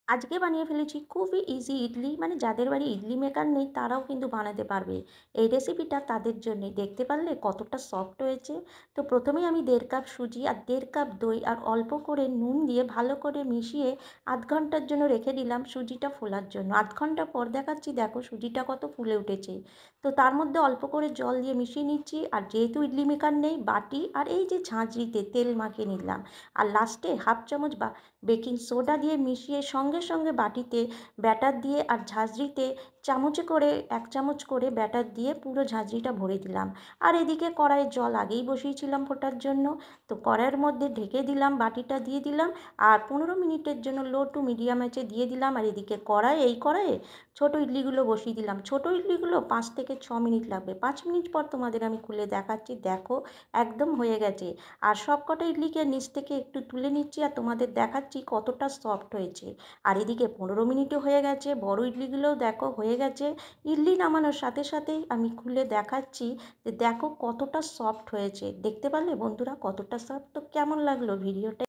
আজকে বানিয়ে ফেলেছি খুবই ইজি ইডলি, মানে যাদের বাড়ি ইডলি মেকার নেই তারাও কিন্তু বানাতে পারবে। এই রেসিপিটা তাদের জন্যে। দেখতে পারলে কতটা সফট হয়েছে। তো প্রথমেই আমি 1.5 কাপ সুজি আর 1.5 কাপ দই আর অল্প করে নুন দিয়ে ভালো করে মিশিয়ে আধ ঘন্টার জন্য রেখে দিলাম সুজিটা ফোলার জন্য। আধ ঘন্টা পর দেখাচ্ছি, দেখো সুজিটা কত ফুলে উঠেছে। তো তার মধ্যে অল্প করে জল দিয়ে মিশিয়ে নিচ্ছি, আর যেহেতু ইডলি মেকার নেই, বাটি আর এই যে ঝাঁঝরিতে তেল মাখিয়ে নিলাম। আর লাস্টে হাফ চামচ বেকিং সোডা দিয়ে মিশিয়ে সঙ্গে সঙ্গে বাটিতে ব্যাটার দিয়ে আর ঝাঁঝরিতে চামচে করে 1 চামচ করে ব্যাটার দিয়ে পুরো ঝাঁঝরিটা ভরে দিলাম। আর এদিকে কড়াইয়ে জল আগেই বসিয়েছিলাম ফোটার জন্য। তো কড়াইয়ের মধ্যে ঢেকে দিলাম, বাটিটা দিয়ে দিলাম আর 15 মিনিটের জন্য লো টু মিডিয়াম আঁচে দিয়ে দিলাম। আর এদিকে কড়াইয়ে ছোটো ইডলিগুলো বসিয়ে দিলাম। ছোটো ইডলিগুলো 5 থেকে 6 মিনিট লাগবে। 5 মিনিট পর তোমাদের আমি খুলে দেখাচ্ছি, দেখো একদম হয়ে গেছে। আর সবকটা ইডলিকে নিচ থেকে একটু তুলে নিচ্ছি আর তোমাদের দেখাচ্ছি কতটা সফট হয়েছে। আর এদিকে 15 মিনিটও হয়ে গেছে, বড় ইডলিগুলোও দেখো হয়ে গেছে। ইডলি নামানোর সাথে সাথেই আমি খুলে দেখাচ্ছি যে দেখো কতটা সফট হয়েছে। দেখতে পারলে বন্ধুরা কতটা সফট? তো কেমন লাগলো ভিডিওটা?